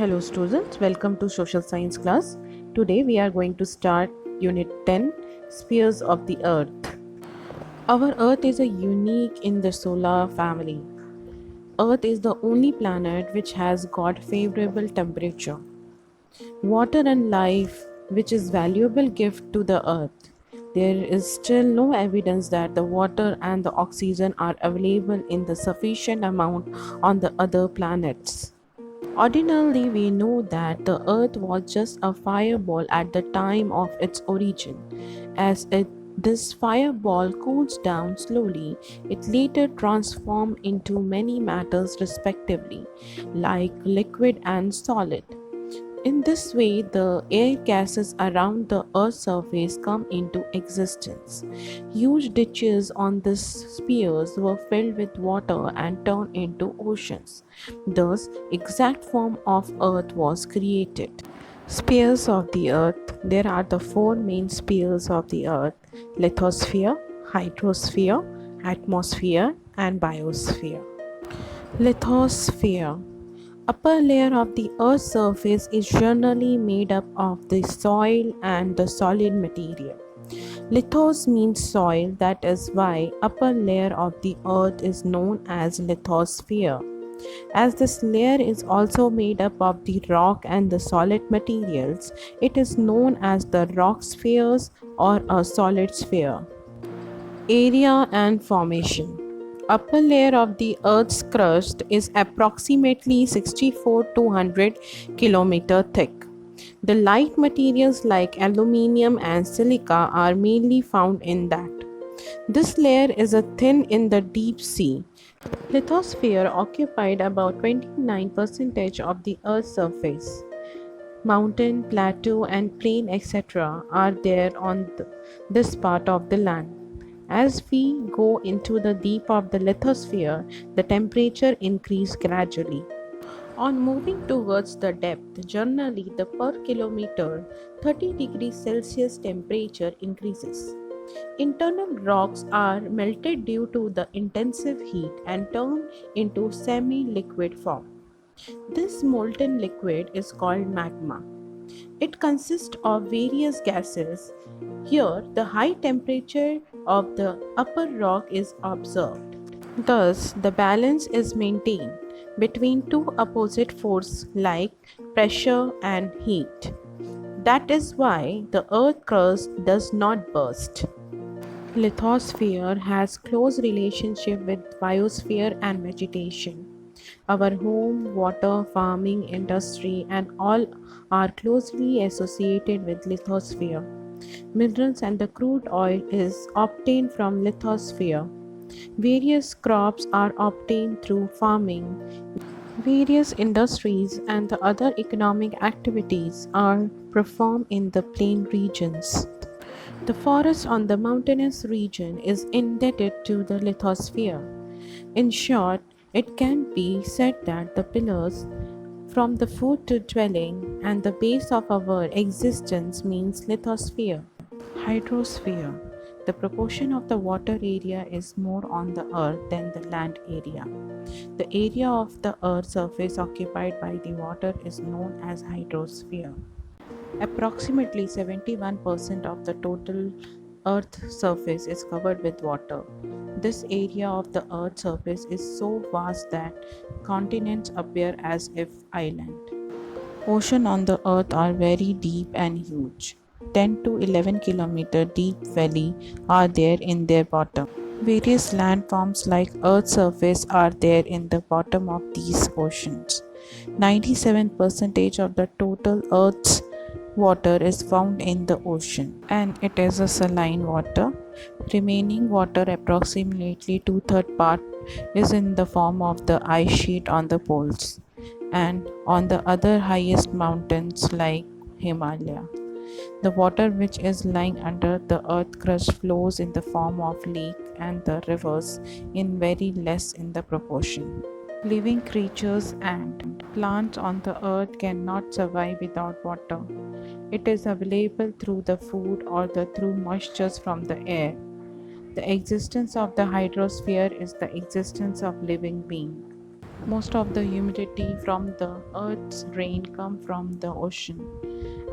Hello students, welcome to social science class. Today we are going to start unit 10, spheres of the earth. Our earth is a unique in the solar family. Earth is the only planet which has got favorable temperature, water and life, which is valuable gift to the earth. There is still no evidence that the water and the oxygen are available in the sufficient amount on the other planets. Ordinarily, we know that the Earth was just a fireball at the time of its origin. This fireball cools down slowly, it later transforms into many matters respectively, like liquid and solid. In this way, the air gases around the Earth's surface come into existence. Huge ditches on these spheres were filled with water and turned into oceans. Thus, exact form of Earth was created. Spheres of the Earth. There are the four main spheres of the Earth: lithosphere, hydrosphere, atmosphere, and biosphere. Lithosphere. Upper layer of the earth's surface is generally made up of the soil and the solid material. Lithos means soil, that is why upper layer of the earth is known as lithosphere. As this layer is also made up of the rock and the solid materials, it is known as the rock spheres or a solid sphere. Area and formation. Upper layer of the Earth's crust is approximately 64 to 100 km thick. The light materials like aluminium and silica are mainly found in that. This layer is a thin in the deep sea. Lithosphere occupied about 29% of the Earth's surface. Mountain, plateau, and plain, etc., are there on this part of the land. As we go into the deep of the lithosphere, the temperature increases gradually. On moving towards the depth, generally the per kilometer 30 degrees Celsius temperature increases. Internal rocks are melted due to the intensive heat and turn into semi-liquid form. This molten liquid is called magma. It consists of various gases. Here, the high temperature of the upper rock is observed. Thus, the balance is maintained between two opposite forces like pressure and heat. That is why the earth crust does not burst. Lithosphere has close relationship with biosphere and vegetation. Our home, water, farming, industry, and all are closely associated with lithosphere. Minerals and the crude oil is obtained from lithosphere. Various crops are obtained through farming. Various industries and the other economic activities are performed in the plain regions. The forest on the mountainous region is indebted to the lithosphere. In short, it can be said that the pillars from the food to dwelling and the base of our existence means lithosphere. Hydrosphere. The proportion of the water area is more on the earth than the land area. The area of the earth's surface occupied by the water is known as hydrosphere. Approximately 71% of the total earth's surface is covered with water. This area of the earth's surface is so vast that continents appear as if islands. Oceans on the earth are very deep and huge. 10 to 11 kilometer deep valley are there in their bottom. Various landforms like earth's surface are there in the bottom of these oceans. 97% of the total earth's water is found in the ocean and it is a saline water. Remaining water, approximately two-thirds part, is in the form of the ice sheet on the poles and on the other highest mountains like Himalaya. The water which is lying under the earth crust flows in the form of lake and the rivers in very less in the proportion. Living creatures and plants on the earth cannot survive without water. It is available through the food or through moistures from the air. The existence of the hydrosphere is the existence of living being. Most of the humidity from the earth's rain come from the ocean.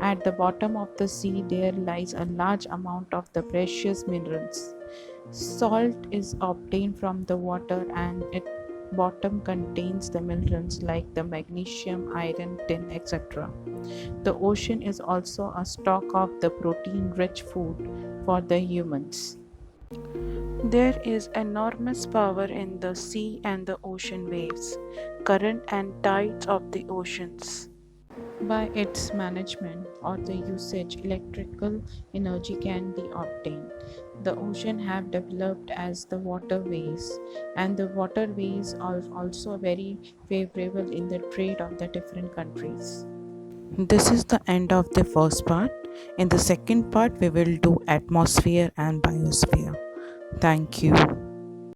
At the bottom of the sea there lies a large amount of the precious minerals. Salt is obtained from the water and its bottom contains the minerals like the magnesium, iron, tin, etc. The ocean is also a stock of the protein rich food for the humans. There is enormous power in the sea and the ocean waves, current and tides of the oceans. By its management or the usage, electrical energy can be obtained. The ocean have developed as the waterways, and the waterways are also very favorable in the trade of the different countries. This is the end of the first part. In the second part, we will do atmosphere and biosphere. Thank you.